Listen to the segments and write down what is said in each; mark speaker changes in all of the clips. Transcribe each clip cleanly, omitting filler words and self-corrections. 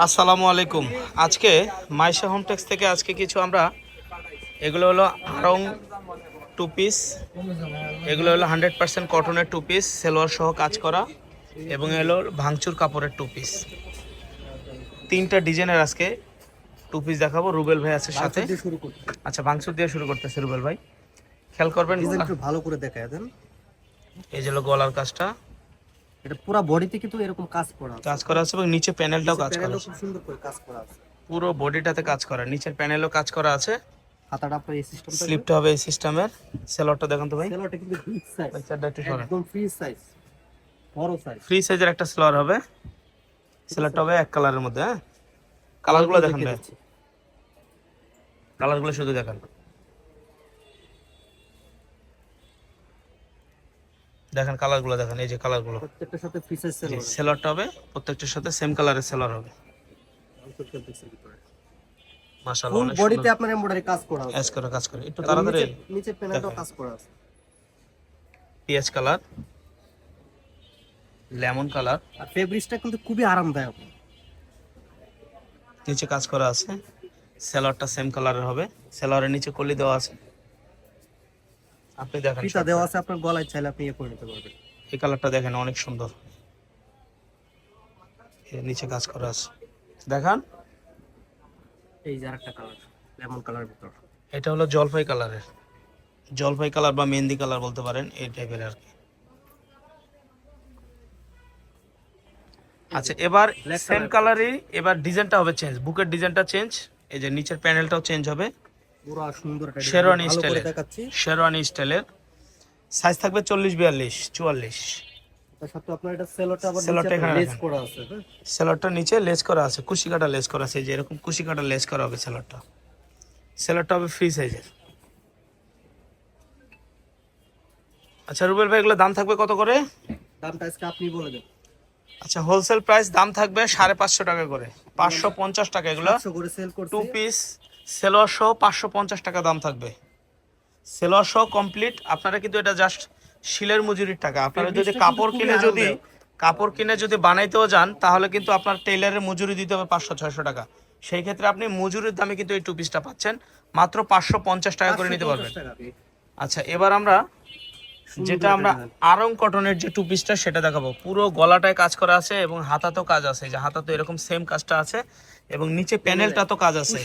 Speaker 1: আসসালামু আলাইকুম। আজকে মাইশা হোমটেক্স থেকে আজকে কিছু আমরা এগুলো হলো আড়ং টু পিস, এগুলো হলো 100% কটনের টু পিস, সেলোয়ার সহ কাজ করা, এবং এগুলো ভাঙচুর কাপড়ের টু পিস। তিনটা ডিজাইনের আজকে টু পিস দেখাবো। রুবেল ভাই আছে সাথে। আচ্ছা, ভাঙচুর দিয়ে শুরু করতেছে রুবেল ভাই। খেয়াল করবেন
Speaker 2: ডিজাইনটা ভালো করে দেখায় দেন।
Speaker 1: এই যে হলো গলার কাজটা,
Speaker 2: এটা পুরো বডিতে কিন্তু এরকম কাজ করা আছে।
Speaker 1: কাজ করা আছে এবং নিচে প্যানেলটাও কাজ করা
Speaker 2: প্যানেলও
Speaker 1: আছে।
Speaker 2: খুব সুন্দর করে কাজ করা আছে।
Speaker 1: পুরো বডিটাতে কাজ করা, নিচের প্যানেলও কাজ করা আছে।
Speaker 2: হাতাটা আপনার এই সিস্টেমটা
Speaker 1: স্লিপটা হবে এই সিস্টেমের। সেলোয়ারটা দেখুন তো ভাই,
Speaker 2: সেলোটা কিন্তু বিগ সাইজ,
Speaker 1: পিকচারটা একটু সরান।
Speaker 2: একদম ফ্রি সাইজ, বড় সাইজ।
Speaker 1: ফ্রি সাইজের একটা সেলোয়ার হবে। সেলোয়ারটা হবে এক কালারের মধ্যে। হ্যাঁ, কালারগুলো দেখেন ভাই, কালারগুলো শুধু দেখেন। দেখেন কালারগুলো দেখেন, এই যে কালারগুলো।
Speaker 2: প্রত্যেকটার সাথে ফ্রি সাইজ সেলোয়ার।
Speaker 1: সেলোয়ারটা হবে প্রত্যেকটার সাথে সেম কালারের সেলোয়ার হবে। মাশাআল্লাহ,
Speaker 2: ফুল
Speaker 1: অনেক
Speaker 2: বডিতে
Speaker 1: সুন্দর
Speaker 2: আপনার এমব্রয়ডারি কাজ করা আছে।
Speaker 1: কাজ করা, কাজ করে একটু তাড়াতাড়ি।
Speaker 2: নিচে প্যানেলটাও কাজ করা আছে।
Speaker 1: পিএইচ কালার, লেমন কালার,
Speaker 2: আর ফেব্রিক্সটা কিন্তু খুবই আরামদায়ক।
Speaker 1: নিচে কাজ করা আছে। সেলোয়ারটা সেম কালারের হবে। সেলোয়ারের নিচে কলি দেওয়া আছে, আপনি দেখেন।
Speaker 2: ফিতা দেওয়া আছে, আপনার গলায় চাইলে আপনি ইয়ে করে নিতে পারবেন।
Speaker 1: এই কালারটা দেখেন, অনেক সুন্দর। এর নিচে কাজ করা আছে, দেখান।
Speaker 2: এই যে আরেকটা কালার, লেমন কালার ভিতর।
Speaker 1: এটা হলো জলপাই কালারের, জলপাই কালার বা মেহেন্দি কালার বলতে পারেন, এই টাইপের আর কি। আচ্ছা, এবার সেম কালারই, এবার ডিজাইনটা হবে চেঞ্জ, বুকের ডিজাইনটা চেঞ্জ। এই যে নিচের প্যানেলটাও চেঞ্জ হবে।
Speaker 2: পুরো সুন্দর একটা
Speaker 1: শেরওয়ানি
Speaker 2: ভালো করে
Speaker 1: স্টাইলের,
Speaker 2: দেখাচ্ছি।
Speaker 1: শেরওয়ানি স্টাইলের। সাইজ থাকবে 40, 42, 44।
Speaker 2: তার সাথে আপনার এটা সেলোটা আবার
Speaker 1: সেলোয়ারটা
Speaker 2: নিচে
Speaker 1: এখানে
Speaker 2: লেস
Speaker 1: রাখেন।
Speaker 2: করা আছে। হ্যাঁ,
Speaker 1: সেলোয়ারটা নিচে লেস করা আছে, কুশি কাটা লেস করা আছে। এই যে এরকম কুশি কাটা লেস করা হবে সেলোয়ারটা। সেলোয়ারটা হবে ফ্রি সাইজের। আচ্ছা রুবেল ভাই, এগুলো দাম থাকবে কত করে?
Speaker 2: দামটা আজকে আপনি বলে দেন।
Speaker 1: আচ্ছা, হোলসেল প্রাইস দাম থাকবে 550 টাকা করে, 550 টাকা। এগুলো
Speaker 2: 700 করে সেল
Speaker 1: টু
Speaker 2: করছি।
Speaker 1: পিস সেলোয়ার সহ 550 টাকা দাম থাকবে। সেলোয়ার সহ কমপ্লিট। আপনারা কিন্তু এটা জাস্ট শিলের মজুরির টাকা। আপনারা যদি কাপড় কিনে যদি বানাইতেও যান, তাহলে কিন্তু আপনার টেইলারের মজুরি দিতে হবে 500-600 টাকা। সেই ক্ষেত্রে আপনি মজুরির দামে কিন্তু এই টু পিসটা পাচ্ছেন মাত্র 550 টাকা করে নিতে পারবেন। আচ্ছা, এবার আমরা যেটা আমরা আড়ং কটনের যে টু পিসটা সেটা দেখাবো। পুরো গলাটায় কাজ করা আছে এবং হাতাতেও কাজ আছে। যে হাতাতে এরকম সেম কাজটা আছে এবং নিচে প্যানেলটা তো কাজ আছে।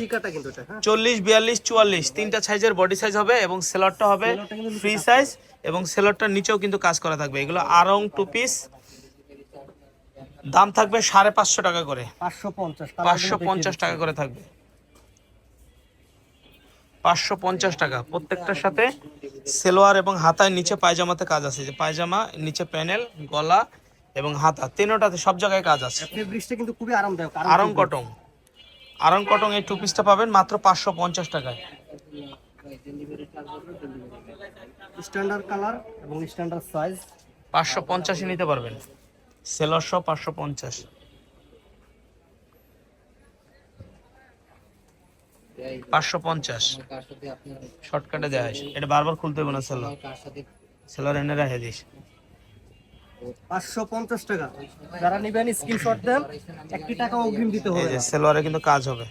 Speaker 1: 40, 42, 44 তিনটা সাইজের বডি সাইজ হবে এবং সেলরটা হবে ফ্রি সাইজ এবং সেলরটার নিচেও কিন্তু কাজ করা থাকবে। এগুলো আড়ং টু পিস, দাম থাকবে 550 টাকা করে, 550 টাকা করে থাকবে। 550 টাকা প্রত্যেকটার সাথে সেলোয়ার এবং হাতায় নিচে পায়জামাতে কাজ আছে। যে পায়জামা, নিচে প্যানেল, গলা এবং হাতা তিনোটাতে সব জায়গায় কাজ আছে।
Speaker 2: ফেব্রিক্সটা কিন্তু খুবই আরামদায়ক।
Speaker 1: আড়ং কটন, আড়ং কটন এই টু পিসটা পাবেন মাত্র 550 টাকায়।
Speaker 2: স্ট্যান্ডার্ড কালার এবং স্ট্যান্ডার্ড সাইজ।
Speaker 1: 550 নিতে পারবেন, সেলোয়ার সহ 550। শর্টকাটে দেওয়া হয়, এটা বারবার খুলতে হবে না। সেলোয়ার এনে রেখে দিস।
Speaker 2: 550 টাকা। যারা নিবেন স্ক্রিনশট দেন, 1 টাকা অগ্রিম দিতে হবে
Speaker 1: এই যে
Speaker 2: না।
Speaker 1: সেলোয়ারে কিন্তু কাজ হবে,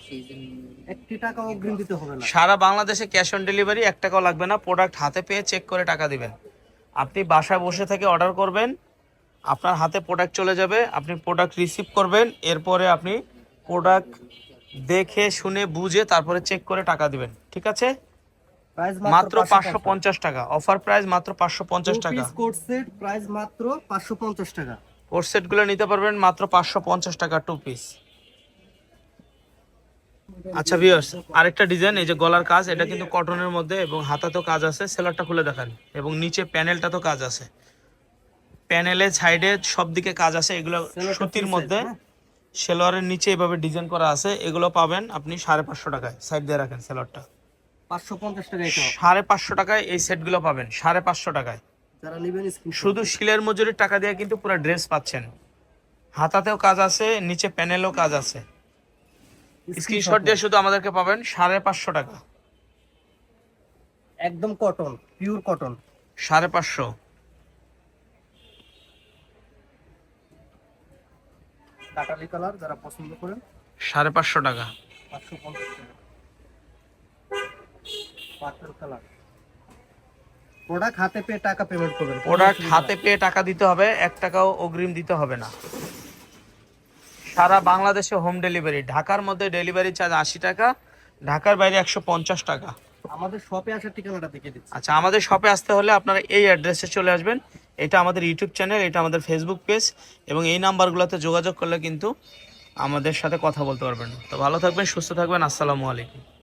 Speaker 2: 1 টাকা অগ্রিম দিতে হবে না।
Speaker 1: সারা বাংলাদেশে ক্যাশ অন ডেলিভারি, 1 টাকাও লাগবে না। প্রোডাক্ট হাতে পেয়ে চেক করে টাকা দিবেন। আপনি বাসায় বসে থেকে অর্ডার করবেন, আপনার হাতে প্রোডাক্ট চলে যাবে, আপনি প্রোডাক্ট রিসিভ করবেন, এরপরে আপনি প্রোডাক্ট দেখে শুনে বুঝে তারপরে চেক করে টাকা দিবেন। ঠিক আছে?
Speaker 2: প্রাইস
Speaker 1: মাত্র 550 টাকা, অফার প্রাইস মাত্র 550 টাকা।
Speaker 2: কোট সেট প্রাইস মাত্র 550 টাকা।
Speaker 1: কোট সেটগুলো নিতে পারবেন মাত্র 550 টাকা টু পিস। আচ্ছা ভিউয়ার্স, আরেকটা ডিজাইন, এই যে গলার কাজ, এটা কিন্তু কটনের মধ্যে এবং হাতাতেও কাজ আছে। সেলারটা খুলে দেখান এবং নিচে প্যানেলটা তো কাজ আছে, প্যানেলে সাইডে সব দিকে কাজ আছে। এগুলো সুতির মধ্যে, সেলোয়ারের নিচে এভাবে ডিজাইন করা আছে। এগুলো পাবেন আপনি 550 টাকায়। সাইড দিয়ে রাখেন সেলোয়ারটা,
Speaker 2: 550 টাকা এটা।
Speaker 1: 550 টাকায় এই সেটগুলো পাবেন, 550 টাকায়।
Speaker 2: যারা নেবেন
Speaker 1: শুধু শিলের মজুরির টাকা দিয়ে কিন্তু পুরো ড্রেস পাচ্ছেন। হাতাতেও কাজ আছে, নিচে প্যানেলও কাজ আছে। স্ক্রিনশট দিয়ে শুধু আমাদেরকে পাবেন 550 টাকা,
Speaker 2: একদম কটন, পিওর কটন।
Speaker 1: 550।
Speaker 2: কাটালি কালার যারা পছন্দ করেন
Speaker 1: 550 টাকা।
Speaker 2: 550 টাকা। Purple colour. প্রোডাক্ট হাতে পেয়ে টাকা পেমেন্ট করবেন।
Speaker 1: প্রোডাক্ট হাতে পেয়ে টাকা দিতে হবে, 1 টাকাও অগ্রিম দিতে হবে না। সারা বাংলাদেশে হোম ডেলিভারি, ঢাকার মধ্যে ডেলিভারি চার্জ 80 টাকা, ঢাকার বাইরে 150 টাকা।
Speaker 2: আমাদের শপে আসার ঠিকানাটা দেখিয়ে দিচ্ছি।
Speaker 1: আচ্ছা, আমাদের শপে আসতে হলে আপনারা এই অ্যাড্রেসে চলে আসবেন। এটা আমাদের ইউটিউব চ্যানেল, এটা আমাদের ফেসবুক পেজ, এবং এই নাম্বারগুলোতে যোগাযোগ করলে কিন্তু আমাদের সাথে কথা বলতে পারবেন। তো ভালো থাকবেন, সুস্থ থাকবেন, আসসালামু আলাইকুম।